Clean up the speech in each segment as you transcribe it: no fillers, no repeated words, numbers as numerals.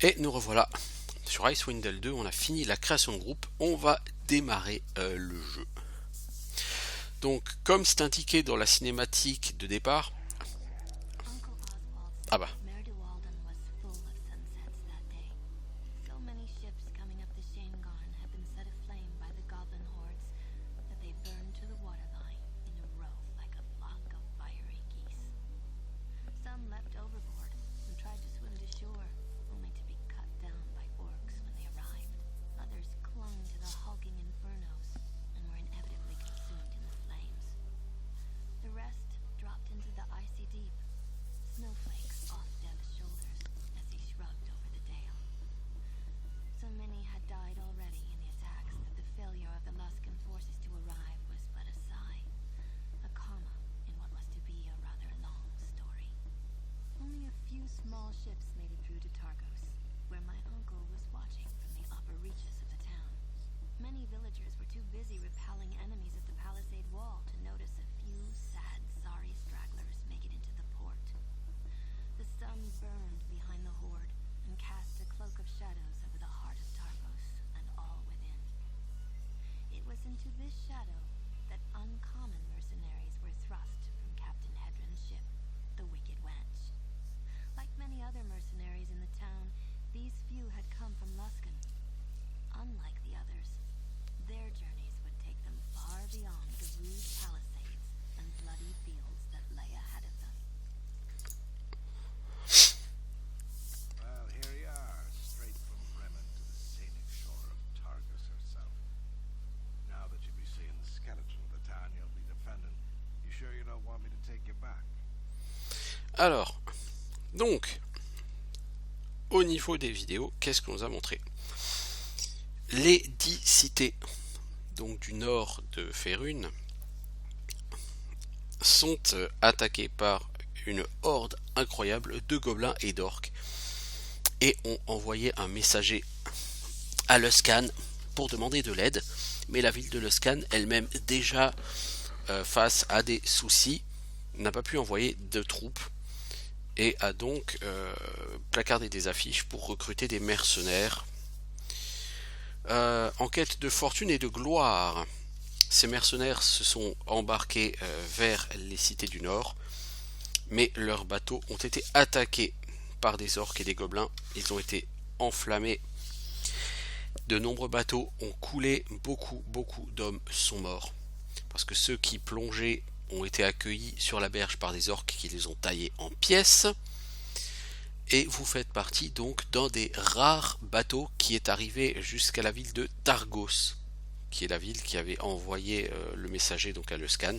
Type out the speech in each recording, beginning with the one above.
Et nous revoilà sur Icewind Dale 2, on a fini la création de groupe, on va démarrer le jeu. Donc comme c'est indiqué dans la cinématique de départ, ah bah, alors, donc, au niveau des vidéos, qu'est-ce qu'on nous a montré? Les 10 cités donc du nord de Faerûn sont attaquées par une horde incroyable de gobelins et d'orques et ont envoyé un messager à Luskan pour demander de l'aide, mais la ville de Luskan elle-même déjà face à des soucis n'a pas pu envoyer de troupes et a donc placardé des affiches pour recruter des mercenaires en quête de fortune et de gloire. Ces mercenaires se sont embarqués vers les cités du nord, mais leurs bateaux ont été attaqués par des orques et des gobelins. Ils ont été enflammés. De nombreux bateaux ont coulé, beaucoup d'hommes sont morts. Parce que ceux qui plongeaient ont été accueillis sur la berge par des orques qui les ont taillés en pièces. Et vous faites partie donc d'un des rares bateaux qui est arrivé jusqu'à la ville de Targos, qui est la ville qui avait envoyé le messager donc à Luskan.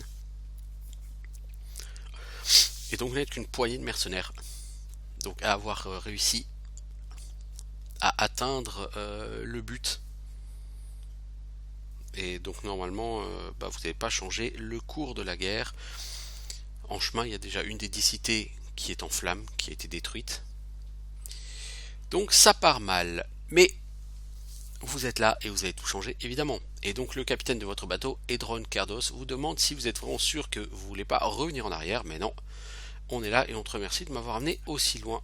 Et donc vous n'êtes qu'une poignée de mercenaires, donc à avoir réussi à atteindre le but. Et donc normalement, vous n'avez pas changé le cours de la guerre. En chemin, il y a déjà une des 10 cités qui est en flammes, qui a été détruite. Donc ça part mal, mais vous êtes là et vous avez tout changé évidemment. Et donc le capitaine de votre bateau, Edron Cardos, vous demande si vous êtes vraiment sûr que vous voulez pas revenir en arrière, mais non, on est là et on te remercie de m'avoir amené aussi loin.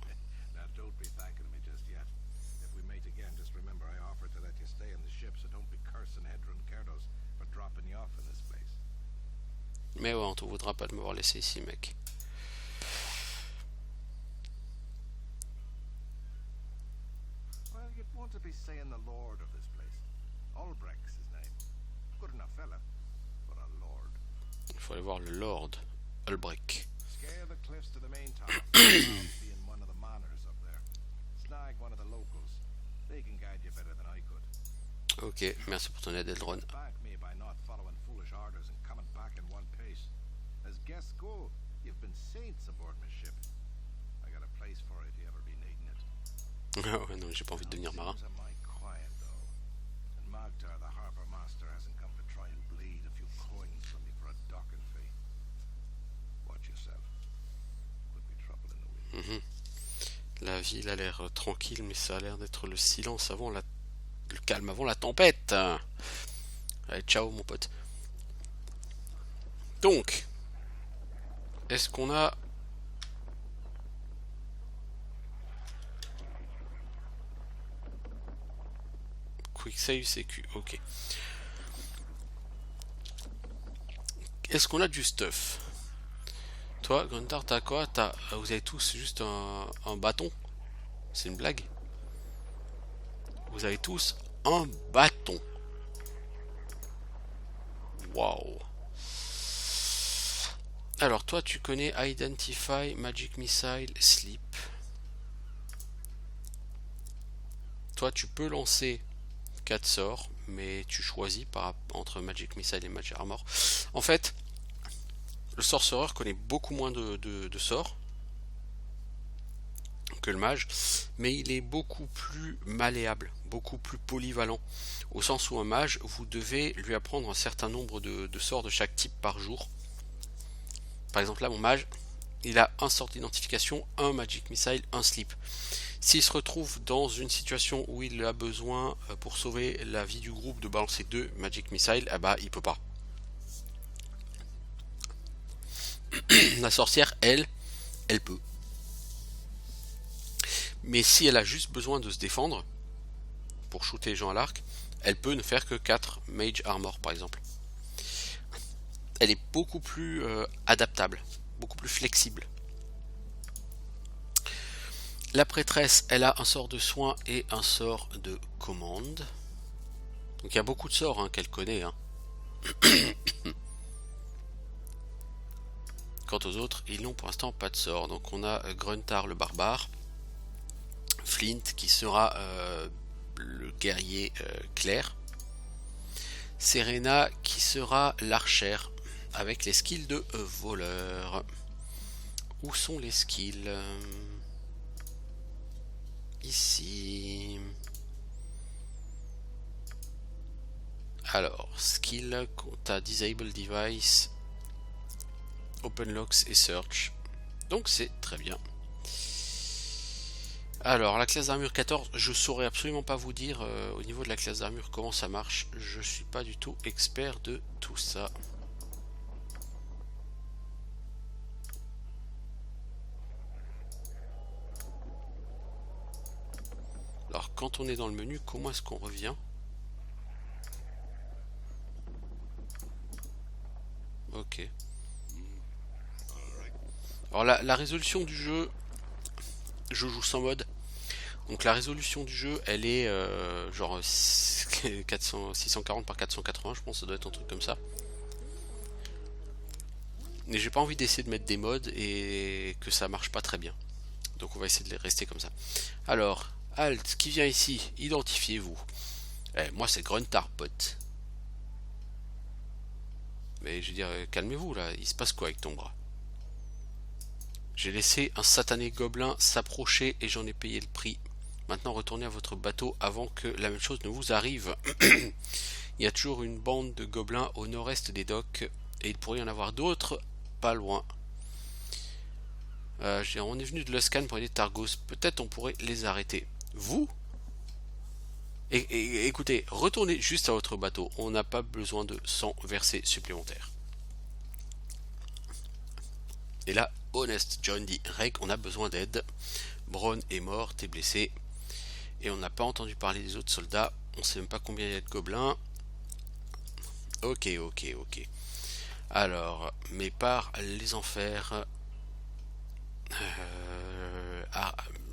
Mais ouais, on te voudra pas de m'avoir laissé ici, mec. Il faut aller voir le Lord Ulbrich. Ok, merci pour ton aide, Eldron. Ah ouais, non, j'ai pas envie de devenir marin. Mhm. La ville a l'air tranquille, mais ça a l'air d'être le silence avant le calme avant la tempête. Allez, ciao mon pote. Donc, est-ce qu'on a... Quick save sécu, ok. Est-ce qu'on a du stuff? Toi, Gunther, t'as quoi? Vous avez tous juste un bâton? C'est une blague? Vous avez tous un bâton. Waouh. Alors toi tu connais Identify, Magic Missile, Sleep. Toi tu peux lancer 4 sorts, mais tu choisis entre Magic Missile et Magic Armor. En fait, le sorcereur connaît beaucoup moins de sorts que le mage, mais il est beaucoup plus malléable, beaucoup plus polyvalent, au sens où un mage, vous devez lui apprendre un certain nombre de sorts de chaque type par jour. Par exemple là, mon mage, il a un sort d'identification, un Magic Missile, un Sleep. S'il se retrouve dans une situation où il a besoin, pour sauver la vie du groupe, de balancer 2 Magic Missiles, ah bah il peut pas. La sorcière, elle peut. Mais si elle a juste besoin de se défendre, pour shooter les gens à l'arc, elle peut ne faire que 4 Mage Armor par exemple. Elle est beaucoup plus adaptable, beaucoup plus flexible. La prêtresse, elle a un sort de soin et un sort de commande. Donc il y a beaucoup de sorts qu'elle connaît. Quant aux autres, ils n'ont pour l'instant pas de sort. Donc on a Gruntar le barbare, Flint qui sera le guerrier clair, Serena qui sera l'archère avec les skills de voleur. Où sont les skills? Ici. Alors, skill, t'as Disable Device, Open Locks et Search. Donc c'est très bien. Alors, la classe d'armure 14, je saurais absolument pas vous dire au niveau de la classe d'armure comment ça marche. Je suis pas du tout expert de tout ça. Alors, quand on est dans le menu, comment est-ce qu'on revient? Ok. Alors, la résolution du jeu, je joue sans mode. Donc la résolution du jeu, elle est genre 640 par 480, je pense que ça doit être un truc comme ça. Mais j'ai pas envie d'essayer de mettre des mods et que ça marche pas très bien. Donc on va essayer de les rester comme ça. Alors, Alt, qui vient ici, identifiez-vous. Moi c'est Gruntar, pote. Mais je veux dire, calmez-vous là, il se passe quoi avec ton bras? J'ai laissé un satané gobelin s'approcher et j'en ai payé le prix. Maintenant retournez à votre bateau avant que la même chose ne vous arrive. Il y a toujours une bande de gobelins au nord-est des docks et il pourrait y en avoir d'autres pas loin. On est venu de Luskan pour aider Targos. Peut-être on pourrait les arrêter. Vous? Écoutez, retournez juste à votre bateau. On n'a pas besoin de 100 versets supplémentaires. Et là, Honest John dit Reg, on a besoin d'aide. Bron est mort, t'es blessé. Et on n'a pas entendu parler des autres soldats. On sait même pas combien il y a de gobelins. Ok. Alors, mais par les enfers,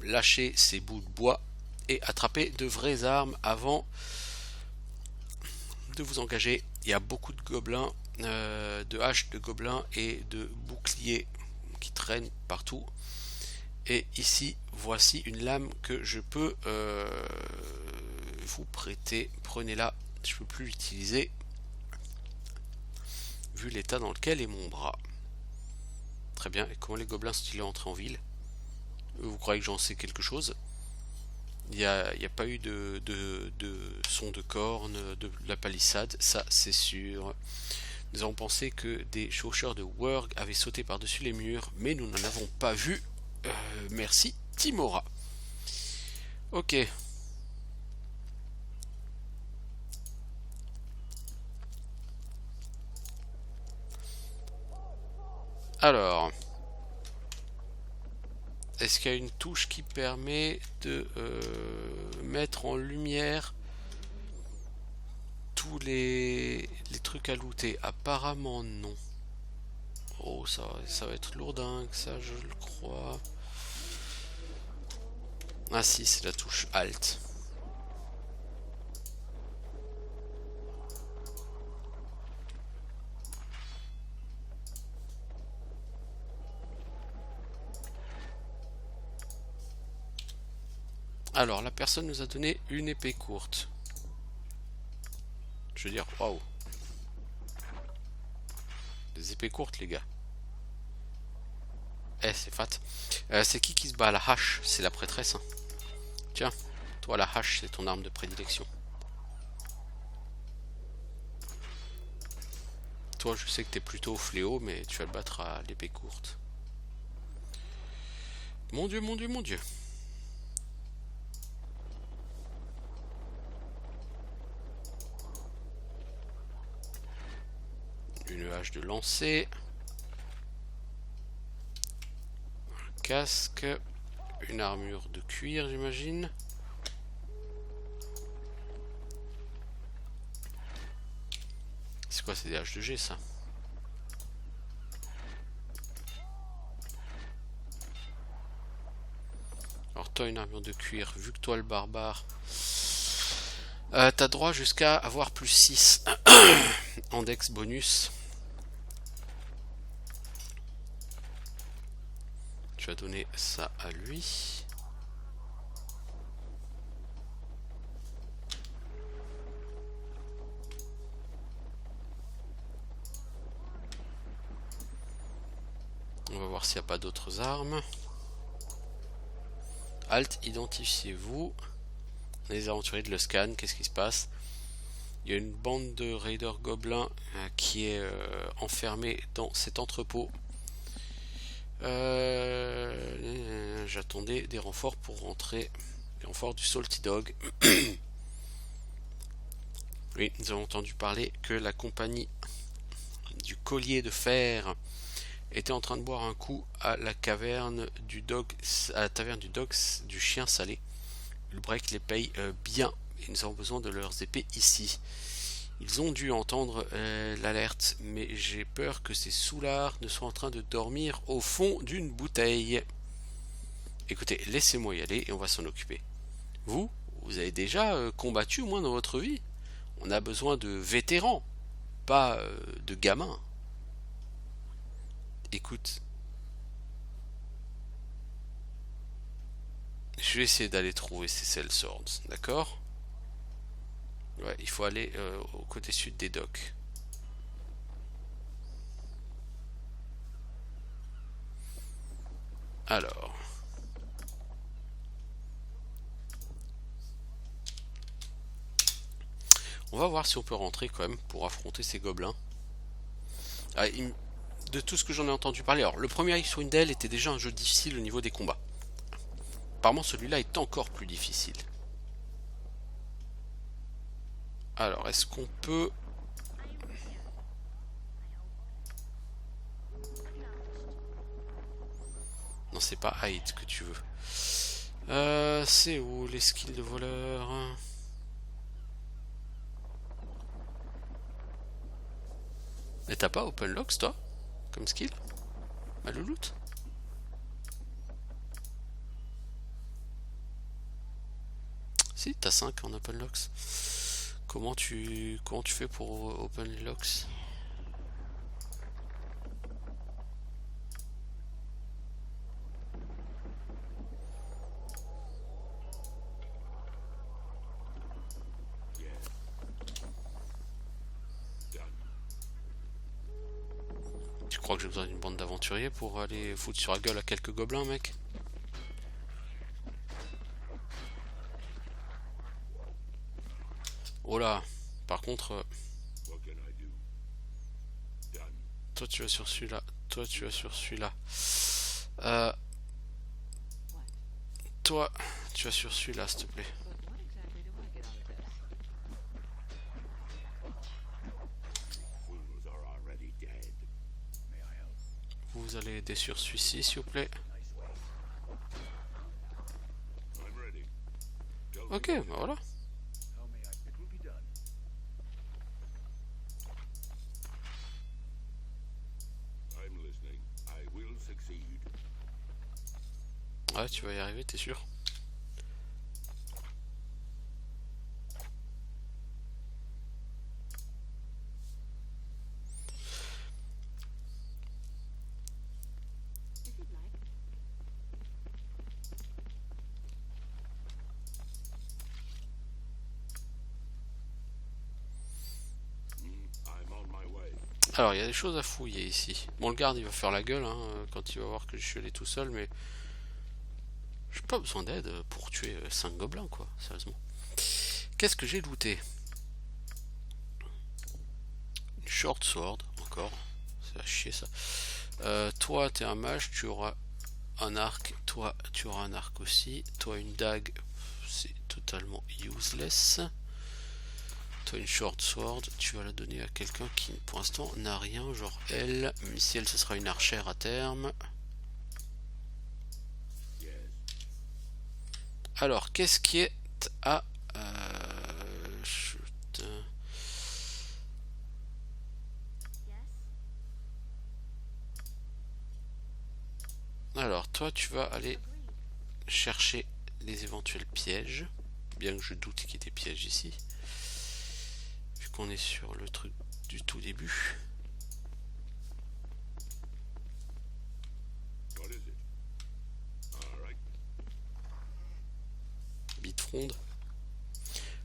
lâcher ces bouts de bois et attraper de vraies armes avant de vous engager. Il y a beaucoup de gobelins, de haches de gobelins et de boucliers qui traînent partout. Et ici, voici une lame que je peux vous prêter. Prenez-la, je ne peux plus l'utiliser vu l'état dans lequel est mon bras. Très bien, et comment les gobelins sont-ils entrés en ville? Vous croyez que j'en sais quelque chose? Il n'y a pas eu de son de corne, de la palissade, ça c'est sûr. Nous avons pensé que des chaucheurs de Wurg avaient sauté par-dessus les murs, mais nous n'en avons pas vu. Merci Timora. Ok. Alors, est-ce qu'il y a une touche qui permet de mettre en lumière tous les trucs à looter? Apparemment non. Oh, ça va être lourdingue, ça, je le crois. Ah si, c'est la touche Alt. Alors, la personne nous a donné une épée courte. Je veux dire, waouh. Des épées courtes, les gars. Eh, c'est fat. C'est qui se bat à la hache? C'est la prêtresse. Hein. Tiens, toi, la hache, c'est ton arme de prédilection. Toi, je sais que t'es plutôt au fléau, mais tu vas te battre à l'épée courte. Mon dieu, mon dieu, mon dieu. Une hache de lancer. Un casque. Une armure de cuir, j'imagine. C'est quoi, c'est des haches de G, ça? Alors toi, une armure de cuir, vu que toi le barbare, t'as droit jusqu'à avoir plus 6 en dex bonus. Tu vas donner ça à lui. On va voir s'il n'y a pas d'autres armes. Alt, identifiez-vous. Les aventuriers de le scan, qu'est-ce qui se passe? Il y a une bande de raiders gobelins qui est enfermée dans cet entrepôt. J'attendais des renforts pour rentrer. Les renforts du Salty Dog. Oui, nous avons entendu parler que la compagnie du collier de fer était en train de boire un coup à la caverne du dog, à la taverne du dog du chien salé. Le break les paye bien et nous avons besoin de leurs épées ici. Ils ont dû entendre l'alerte, mais j'ai peur que ces soulards ne soient en train de dormir au fond d'une bouteille. Écoutez, laissez-moi y aller et on va s'en occuper. Vous avez déjà combattu au moins dans votre vie? On a besoin de vétérans, pas de gamins. Écoute, je vais essayer d'aller trouver ces Cell Swords, d'accord? Ouais, il faut aller au côté sud des docks. Alors. On va voir si on peut rentrer quand même pour affronter ces gobelins. Ah, de tout ce que j'en ai entendu parler, alors le premier Icewind Dale était déjà un jeu difficile au niveau des combats. Apparemment celui-là est encore plus difficile. Alors, est-ce qu'on peut... Non, c'est pas Hyde que tu veux. C'est où les skills de voleur? Mais t'as pas Open Locks, toi? Comme skill? Bah, le loot? Si, t'as 5 en Open Locks. Comment tu fais pour Open Locks? Tu crois que j'ai besoin d'une bande d'aventuriers pour aller foutre sur la gueule à quelques gobelins, mec? Oh là, par contre, toi tu vas sur celui-là, toi tu vas sur celui-là. Toi, tu vas sur celui-là, s'il te plaît. Vous allez aider sur celui-ci, s'il vous plaît. Ok, bah voilà. vas y arriver, t'es sûr? Alors, il y a des choses à fouiller ici. Bon, le garde, il va faire la gueule hein, quand il va voir que je suis allé tout seul, mais j'ai pas besoin d'aide pour tuer 5 gobelins, quoi, sérieusement. Qu'est-ce que j'ai looté? Une short sword, encore. Ça va chier, ça. Toi, t'es un mage, tu auras un arc. Toi, tu auras un arc aussi. Toi, une dague, c'est totalement useless. Toi, une short sword, tu vas la donner à quelqu'un qui, pour l'instant, n'a rien. Genre elle, même si elle, ce sera une archère à terme. Alors, qu'est-ce qui est à... Alors, toi, tu vas aller chercher les éventuels pièges. Bien que je doute qu'il y ait des pièges ici. Vu qu'on est sur le truc du tout début. Bite fronde.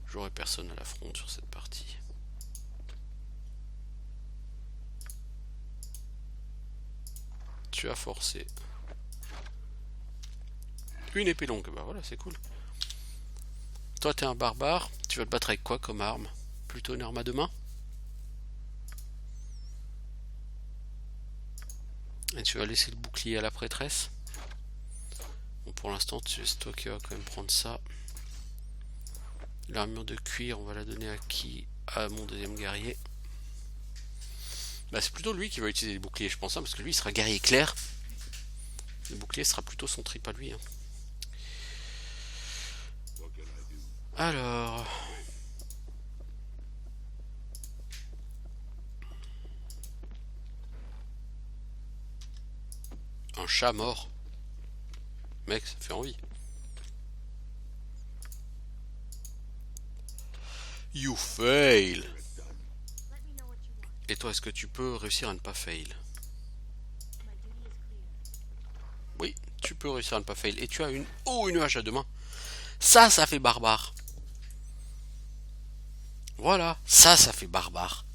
J'aurai personne à la fronde sur cette partie. Tu as forcé. Une épée longue, bah voilà, c'est cool. Toi, t'es un barbare. Tu vas te battre avec quoi comme arme? Plutôt une arme à deux mains? Et tu vas laisser le bouclier à la prêtresse? Bon, pour l'instant, c'est toi qui vas quand même prendre ça. L'armure de cuir, on va la donner à qui? À mon deuxième guerrier. Bah, c'est plutôt lui qui va utiliser le bouclier, je pense, hein, parce que lui, il sera guerrier clair. Le bouclier sera plutôt son trip à lui. Hein. Alors... Un chat mort. Mec, ça fait envie. You fail. Et toi, est-ce que tu peux réussir à ne pas fail? Oui, tu peux réussir à ne pas fail. Et tu as une... Oh, une hache à deux mains. Ça fait barbare. Voilà, ça fait barbare.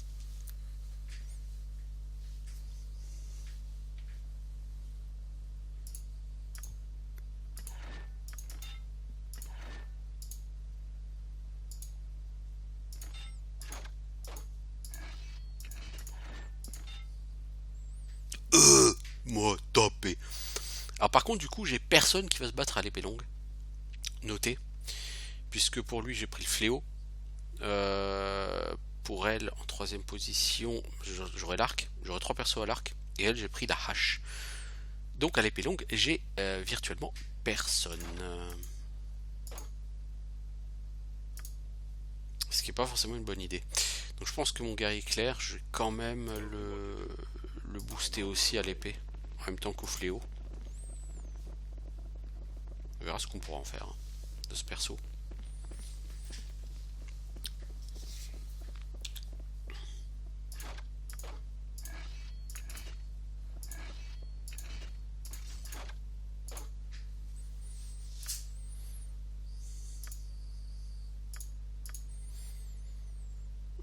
Moi, tapé. Alors par contre, du coup, j'ai personne qui va se battre à l'épée longue. Notez. Puisque pour lui, j'ai pris le fléau. Pour elle, en troisième position, j'aurai l'arc. J'aurai 3 persos à l'arc. Et elle, j'ai pris la hache. Donc à l'épée longue, j'ai virtuellement personne. Ce qui n'est pas forcément une bonne idée. Donc je pense que mon guerrier clair, je vais quand même le booster aussi à l'épée. En même temps qu'au fléau. On verra ce qu'on pourra en faire hein, de ce perso.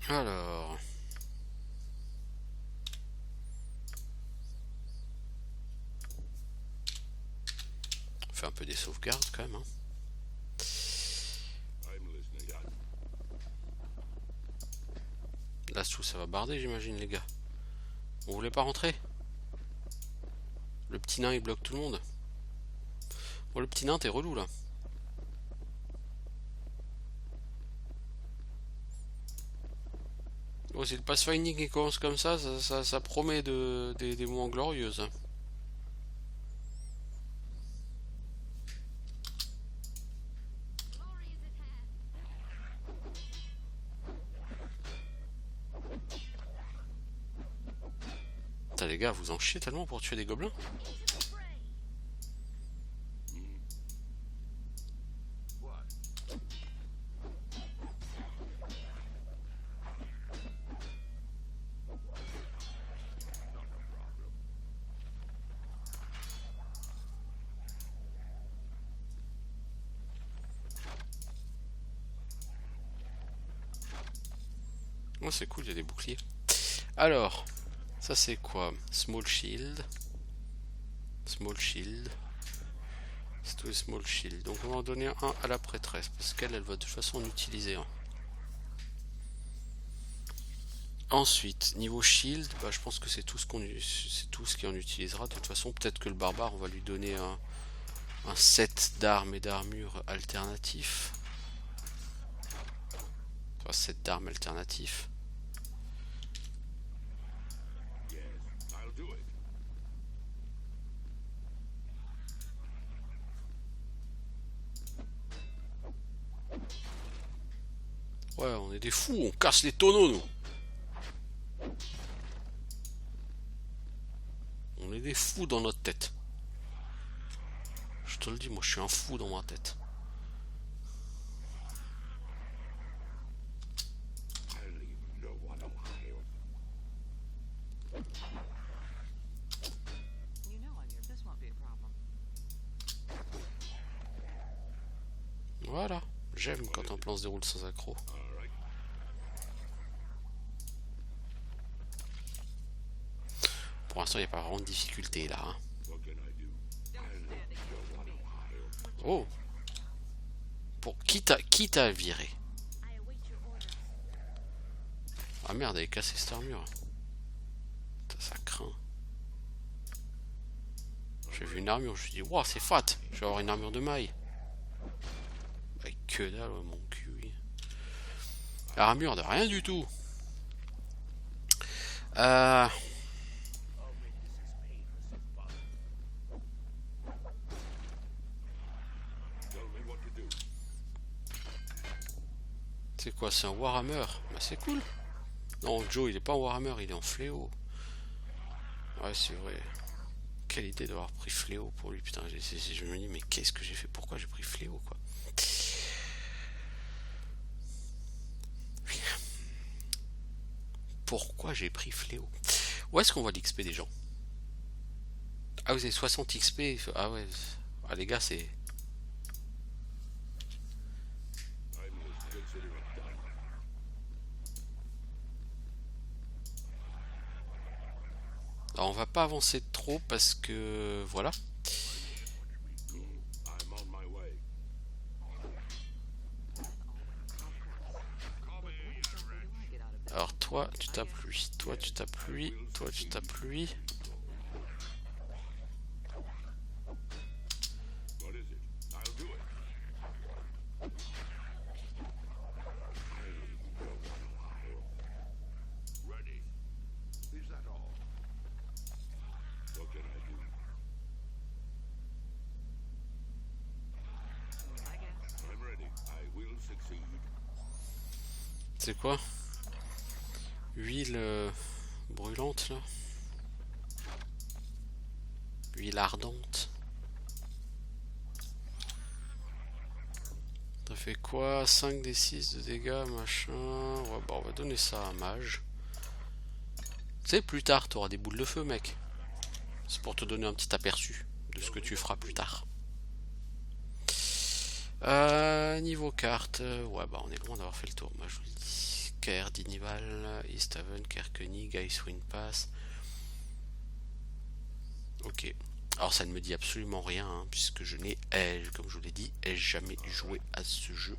Alors... On fait un peu des sauvegardes quand même. Hein. Là, tout ça va barder, j'imagine, les gars. Vous voulez pas rentrer? Le petit nain, il bloque tout le monde. Bon, le petit nain, t'es relou, là. Oh, si le pathfinding qui commence comme ça promet des moments glorieux. Hein. Putain, les gars, vous en chiez tellement pour tuer des gobelins. Oh, c'est cool, il y a des boucliers. Alors, ça c'est quoi? Small shield. Small shield. C'est tout les small shield. Donc on va en donner un à la prêtresse. Parce qu'elle, elle va de toute façon en utiliser un. Ensuite, niveau shield, bah, je pense que c'est tout ce qu'il en utilisera. De toute façon, peut-être que le barbare, on va lui donner un set d'armes et d'armure alternatif. Enfin, set d'armes alternatif. Ouais, on est des fous, on casse les tonneaux, nous. On est des fous dans notre tête. Je te le dis, moi je suis un fou dans ma tête. Voilà, j'aime quand un plan se déroule sans accroc. Pour l'instant, il n'y a pas vraiment de difficulté là. Hein. Oh, qui t'a viré? Ah merde, elle est cassée cette armure. Ça craint. J'ai vu une armure, je me suis dit, waouh, c'est fat, je vais avoir une armure de maille. Avec que dalle, ouais, mon cul, oui. Armure de rien du tout. C'est quoi, c'est un Warhammer? Bah c'est cool. Non, Joe, il est pas en Warhammer, il est en fléau. Ouais, c'est vrai. Quelle idée d'avoir pris fléau pour lui, putain. Je me dis, mais qu'est-ce que j'ai fait? Pourquoi j'ai pris fléau, quoi? Pourquoi j'ai pris fléau? Où est-ce qu'on voit l'XP des gens? Ah, vous avez 60 XP. Ah ouais. Ah, les gars, c'est... Alors, on va pas avancer trop parce que... Voilà. Alors, toi, tu tapes lui. Toi, tu tapes lui. Toi, tu tapes lui. C'est quoi? Huile brûlante là. Huile ardente. Ça fait quoi? 5 des 6 de dégâts, machin. Ouais, bah on va donner ça à un mage. Tu sais, plus tard, tu auras des boules de feu, mec. C'est pour te donner un petit aperçu de ce que tu feras plus tard. Niveau carte, ouais, bah on est loin d'avoir fait le tour. Moi, je vous le dis. Caer d'Inival, Easthaven, Kerkenig, Icewind Pass. Ok. Alors ça ne me dit absolument rien, hein, puisque je n'ai, comme je vous l'ai dit, jamais joué à ce jeu.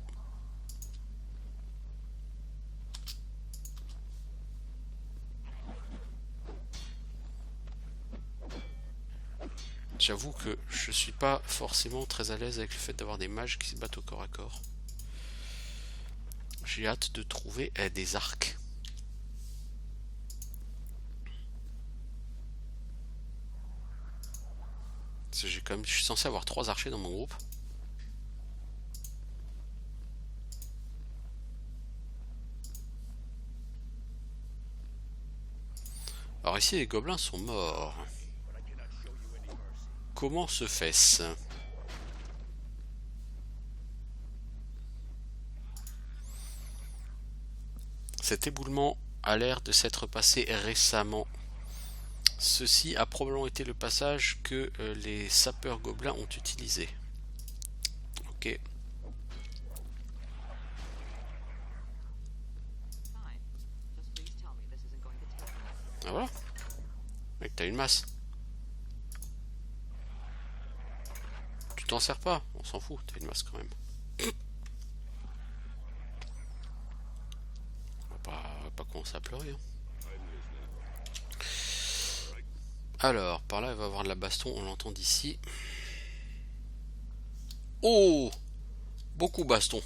J'avoue que je suis pas forcément très à l'aise avec le fait d'avoir des mages qui se battent au corps à corps. J'ai hâte de trouver des arcs. Je suis censé avoir 3 archers dans mon groupe. Alors ici les gobelins sont morts. Comment se fait-ce? Cet éboulement a l'air de s'être passé récemment. Ceci a probablement été le passage que les sapeurs gobelins ont utilisé. Ok. Ah voilà. Mec, t'as une masse. Tu t'en sers pas, on s'en fout, t'as une masse quand même. On va pas commencer à pleurer. Hein. Alors, par là, il va y avoir de la baston, on l'entend d'ici. Oh! Beaucoup baston.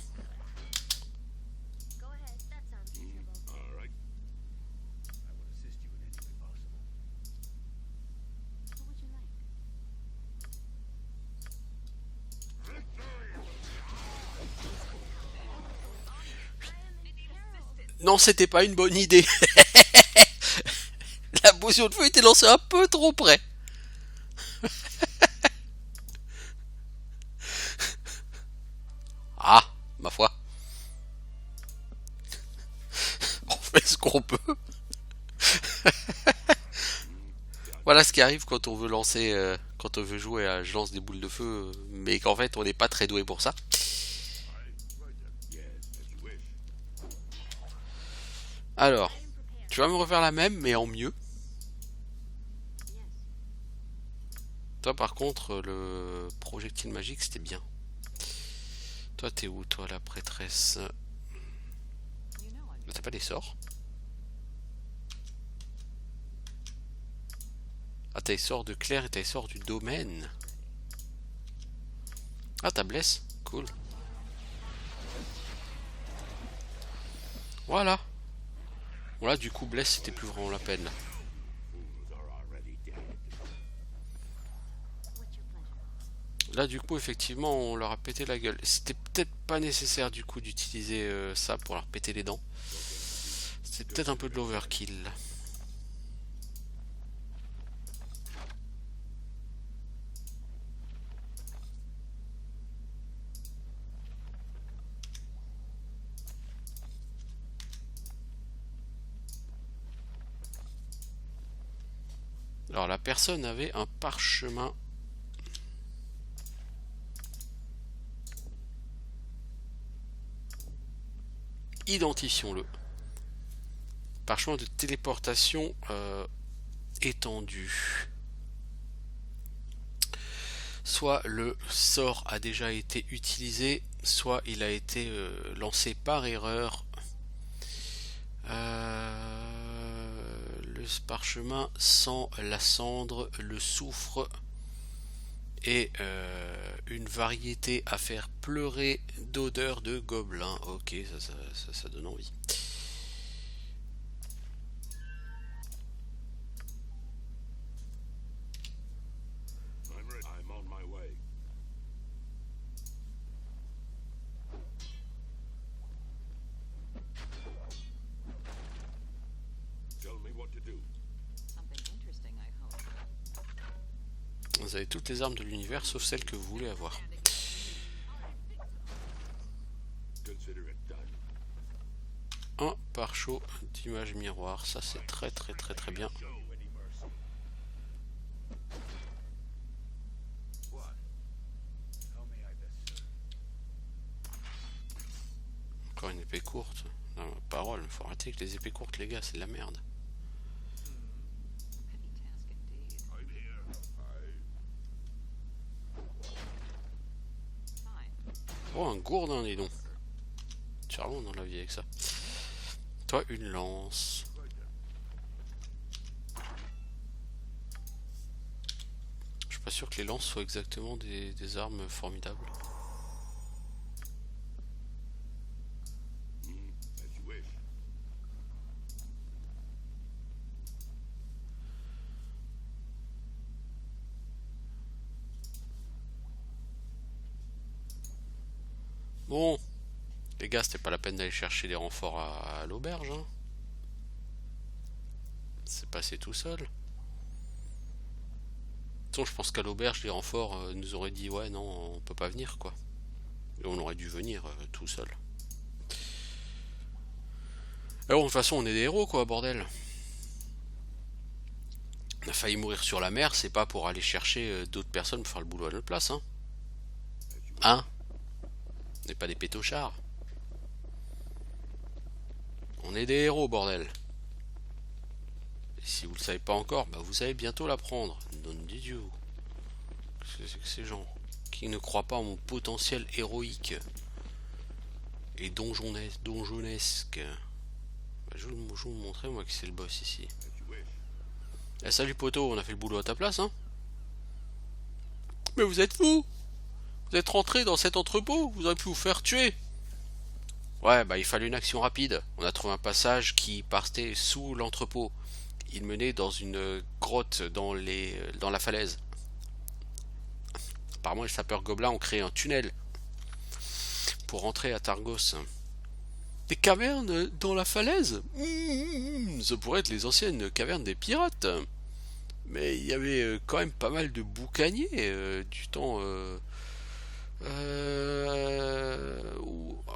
Non, c'était pas une bonne idée. La potion de feu était lancée un peu trop près. Ah, ma foi. On fait ce qu'on peut. Voilà ce qui arrive quand on veut lancer, quand on veut jouer à je lance des boules de feu, mais qu'en fait on n'est pas très doué pour ça. Alors, tu vas me refaire la même, mais en mieux. Toi par contre, le projectile magique c'était bien. Toi t'es où toi la prêtresse? T'as pas des sorts? Ah t'as les sorts de Claire et t'as les sorts du domaine. Ah t'as blesse, cool. Voilà. Bon là du coup blesse c'était plus vraiment la peine. Là du coup effectivement on leur a pété la gueule. C'était peut-être pas nécessaire du coup d'utiliser ça pour leur péter les dents. C'est peut-être un peu de l'overkill. Alors la personne avait un parchemin. Identifions-le. Parchemin de téléportation étendu. Soit le sort a déjà été utilisé, soit il a été lancé par erreur. Le parchemin sent la cendre, le soufre et une variété à faire pleurer d'odeurs de gobelins. Ok, ça donne envie. Vous avez toutes les armes de l'univers sauf celles que vous voulez avoir. Un pare-chaud d'image miroir, ça c'est très bien. Encore une épée courte. Non, parole, faut arrêter avec les épées courtes les gars, c'est de la merde. Oh, un gourdin, dis donc. Tu es vraiment dans la vie avec ça. Toi, une lance. Je suis pas sûr que les lances soient exactement des armes formidables. Bon, les gars, c'était pas la peine d'aller chercher des renforts à l'auberge. Hein. C'est passé tout seul. De toute façon, je pense qu'à l'auberge, les renforts nous auraient dit ouais, non, on peut pas venir quoi. Et on aurait dû venir tout seul. Alors, de toute façon, on est des héros quoi, bordel. On a failli mourir sur la mer, c'est pas pour aller chercher d'autres personnes pour faire le boulot à notre place. Hein, on n'est pas des pétochards. On est des héros, bordel. Si vous le savez pas encore, bah vous allez bientôt l'apprendre. Non de Dieu. Qu'est-ce que c'est que ces gens qui ne croient pas en mon potentiel héroïque et donjonesque. Bah, je vais vous montrer moi que c'est le boss ici. Eh, salut poto, on a fait le boulot à ta place, hein. Mais vous êtes fous. Vous êtes rentré dans cet entrepôt, vous auriez pu vous faire tuer. Ouais, bah il fallait une action rapide. On a trouvé un passage qui partait sous l'entrepôt. Il menait dans une grotte dans la falaise. Apparemment, les sapeurs gobelins ont créé un tunnel pour rentrer à Targos. Des cavernes dans la falaise. Ça pourrait être les anciennes cavernes des pirates. Mais il y avait quand même pas mal de boucaniers du temps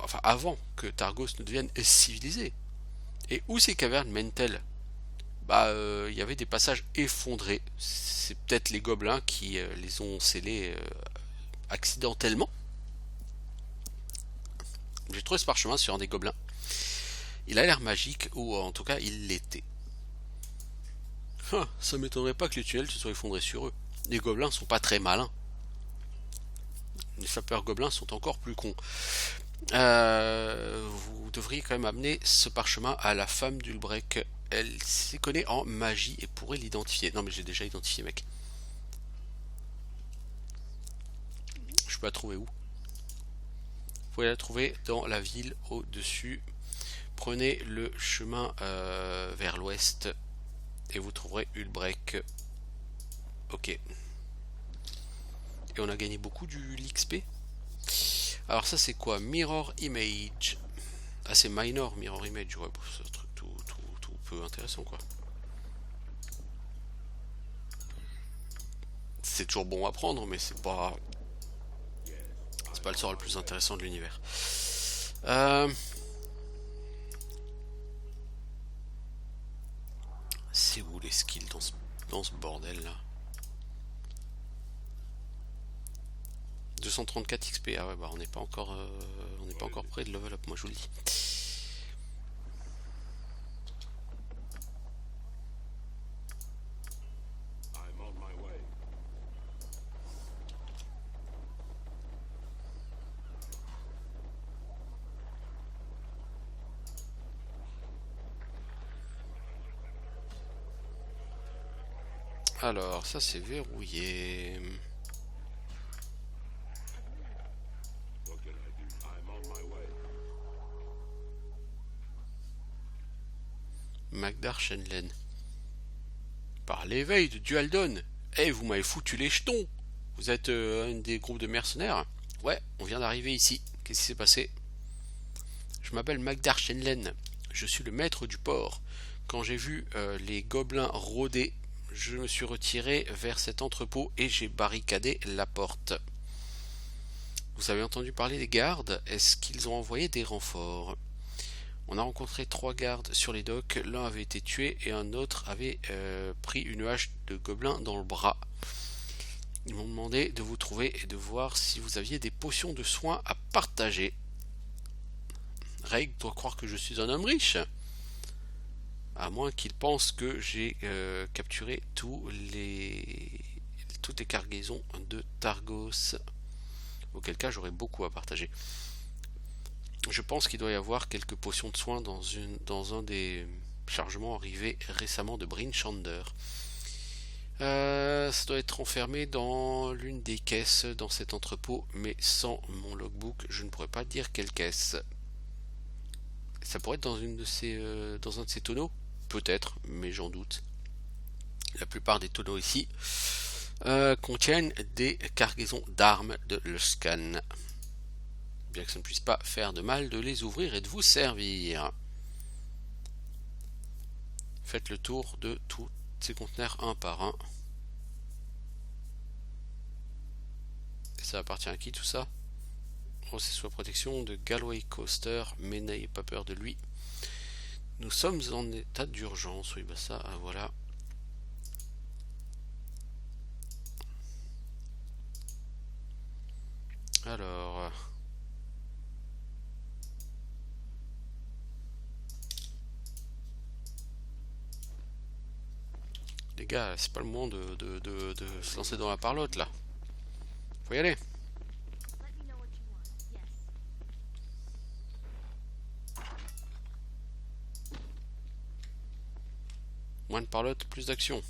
enfin avant que Targos ne devienne civilisé. Et où ces cavernes mènent-elles? Bah, il y avait des passages effondrés. C'est peut-être les gobelins qui les ont scellés accidentellement. J'ai trouvé ce parchemin sur un des gobelins. Il a l'air magique, ou en tout cas il l'était. Ça m'étonnerait pas que les tunnels se soient effondrés sur eux. Les gobelins sont pas très malins. Les sapeurs gobelins sont encore plus cons. Vous devriez quand même amener ce parchemin à la femme d'Ulbrek. Elle s'y connaît en magie et pourrait l'identifier. Non mais j'ai déjà identifié mec. Je peux la trouver où? Vous pouvez la trouver dans la ville au-dessus. Prenez le chemin vers l'ouest et vous trouverez Ulbrek. Ok. Et on a gagné beaucoup du l'XP. Alors ça c'est quoi? Mirror Image. Ah c'est Minor Mirror Image. Ouais, bon, c'est un truc tout peu intéressant quoi. C'est toujours bon à prendre mais c'est pas le sort le plus intéressant de l'univers. C'est où les skills dans ce bordel là? 234 XP, ah ouais bah on n'est pas encore près de level up, moi je vous le dis. Alors ça c'est verrouillé. Magdar Shenlen. Par l'éveil de Dualdon. Eh, vous m'avez foutu les jetons. Vous êtes un des groupes de mercenaires? Ouais, on vient d'arriver ici. Qu'est-ce qui s'est passé? Je m'appelle Magdar Shenlen. Je suis le maître du port. Quand j'ai vu les gobelins rôder, je me suis retiré vers cet entrepôt et j'ai barricadé la porte. Vous avez entendu parler des gardes? Est-ce qu'ils ont envoyé des renforts? On a rencontré 3 gardes sur les docks, l'un avait été tué et un autre avait pris une hache de gobelin dans le bras. Ils m'ont demandé de vous trouver et de voir si vous aviez des potions de soins à partager. Reg doit croire que je suis un homme riche. À moins qu'il pense que j'ai capturé toutes les cargaisons de Targos. Auquel cas j'aurais beaucoup à partager. Je pense qu'il doit y avoir quelques potions de soins dans un des chargements arrivés récemment de Bryn Shander. Ça doit être enfermé dans l'une des caisses dans cet entrepôt, mais sans mon logbook, je ne pourrais pas dire quelle caisse. Ça pourrait être dans un de ces tonneaux? Peut-être, mais j'en doute. La plupart des tonneaux ici contiennent des cargaisons d'armes de Luskan. Bien que ça ne puisse pas faire de mal de les ouvrir et de vous servir. Faites le tour de tous ces conteneurs un par un. Et ça appartient à qui tout ça? Oh, c'est sous la protection de Galway Coaster, mais n'ayez pas peur de lui. Nous sommes en état d'urgence. Oui, bah ça, voilà. Alors... gars, c'est pas le moment de se lancer dans la parlotte là. Faut y aller. Moins de parlotte, plus d'action.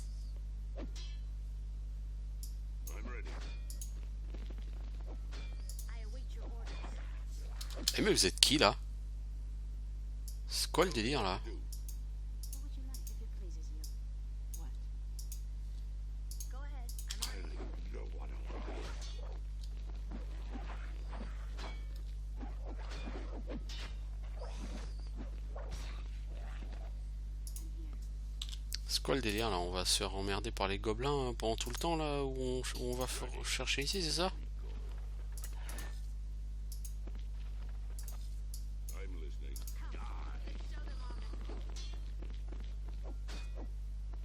Eh mais vous êtes qui là? C'est quoi le délire là? C'est quoi le délire là? On va se faire emmerder par les gobelins pendant tout le temps là où on va chercher ici, c'est ça?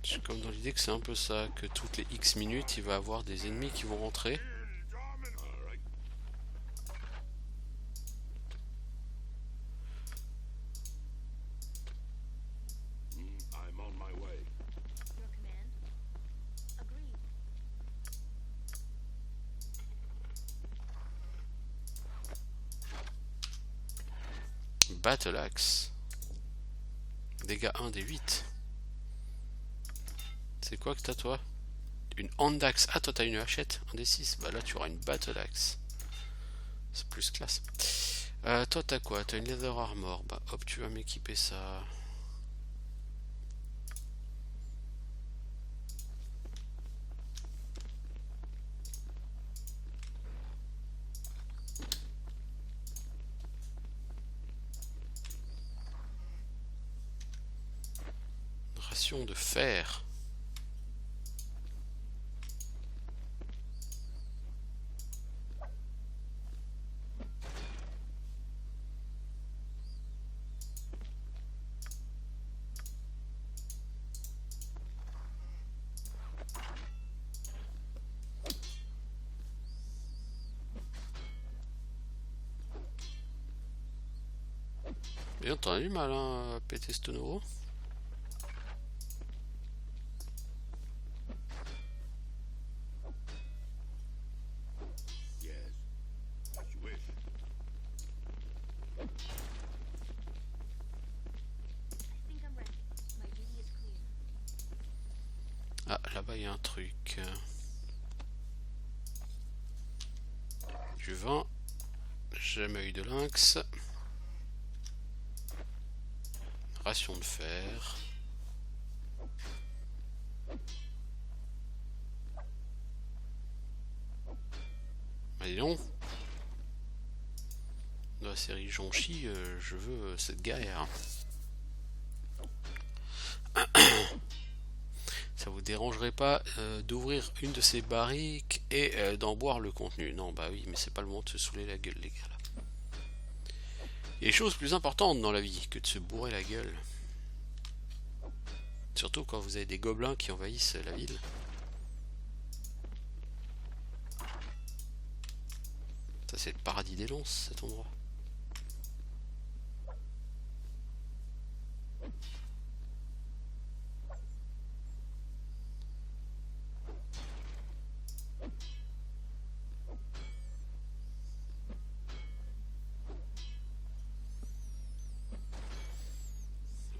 J'ai comme dans l'idée que c'est un peu ça, que toutes les X minutes il va y avoir des ennemis qui vont rentrer. Battle Axe. Dégâts 1 des 8. C'est quoi que t'as toi? Une Hand Axe. Ah toi t'as une hachette, 1 des 6. Bah là tu auras une Battle Axe. C'est plus classe. Toi t'as quoi? T'as une Leather Armor. Bah hop tu vas m'équiper ça. Ration de fer. Et t'en as eu mal hein, à péter ce tonneau. Ah là-bas il y a un truc. Du vin. Jamais eu de lynx. Ration de fer. Allez donc. Dans la série Jonchi, je veux cette guerre. Ça vous dérangerait pas d'ouvrir une de ces barriques et d'en boire le contenu? Non, bah oui, mais c'est pas le moment de se saouler la gueule, les gars. Là. Il y a des choses plus importantes dans la vie que de se bourrer la gueule. Surtout quand vous avez des gobelins qui envahissent la ville. Ça, c'est le paradis des lances, cet endroit.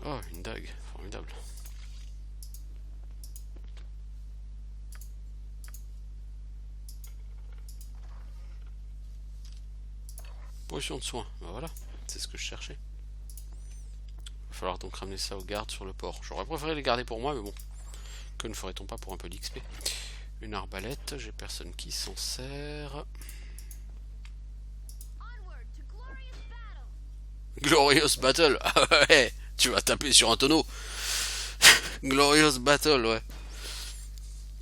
Oh, une dague, formidable. Potion de soin, ben voilà, c'est ce que je cherchais. Il va falloir donc ramener ça aux gardes sur le port. J'aurais préféré les garder pour moi, mais bon, que ne ferait-on pas pour un peu d'XP? Une arbalète, j'ai personne qui s'en sert. Glorious Battle. Ah ouais, tu vas taper sur un tonneau. Glorious Battle, ouais.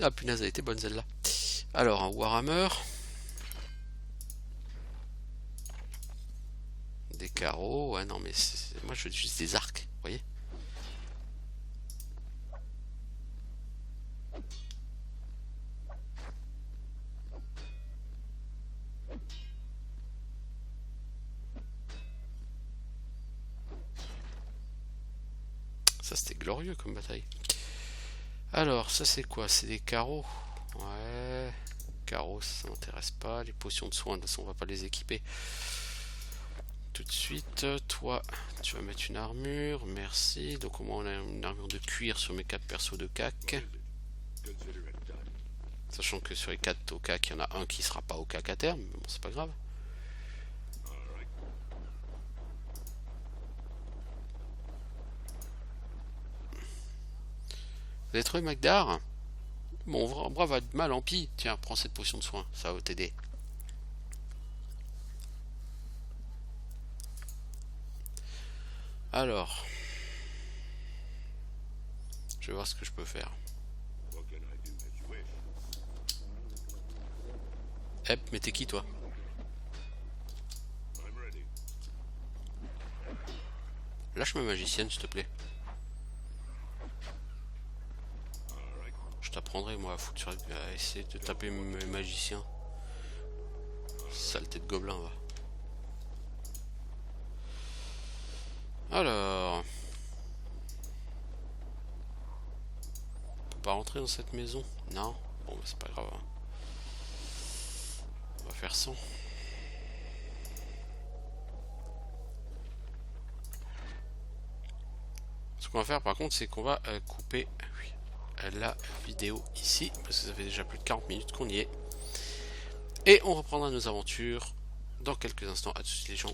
Ah punaise, elle était bonne celle-là. Alors, un Warhammer. Des carreaux, ouais non mais moi je veux juste des arcs, vous voyez. Ça c'était glorieux comme bataille. Alors, ça c'est quoi? C'est des carreaux. Ouais. Carreaux, ça m'intéresse pas. Les potions de soins, de toute façon, on va pas les équiper tout de suite. Toi, tu vas mettre une armure. Merci. Donc au moins on a une armure de cuir sur mes 4 persos de cac. Sachant que sur les 4 au cac, il y en a un qui sera pas au cac à terme. Mais bon, c'est pas grave. Vous avez trouvé Magdar? Mon bras va mal en pis. Tiens, prends cette potion de soin, ça va t'aider. Alors, je vais voir ce que je peux faire. Hep, mais t'es qui toi? Lâche ma magicienne, s'il te plaît. Je t'apprendrai moi à essayer de taper mes magiciens. Saleté de gobelin, va. Alors, on peut pas rentrer dans cette maison? Non. Bon, bah, c'est pas grave. Hein. On va faire sans. Ce qu'on va faire par contre, c'est qu'on va couper la vidéo ici, parce que ça fait déjà plus de 40 minutes qu'on y est. Et on reprendra nos aventures dans quelques instants. À tous les gens.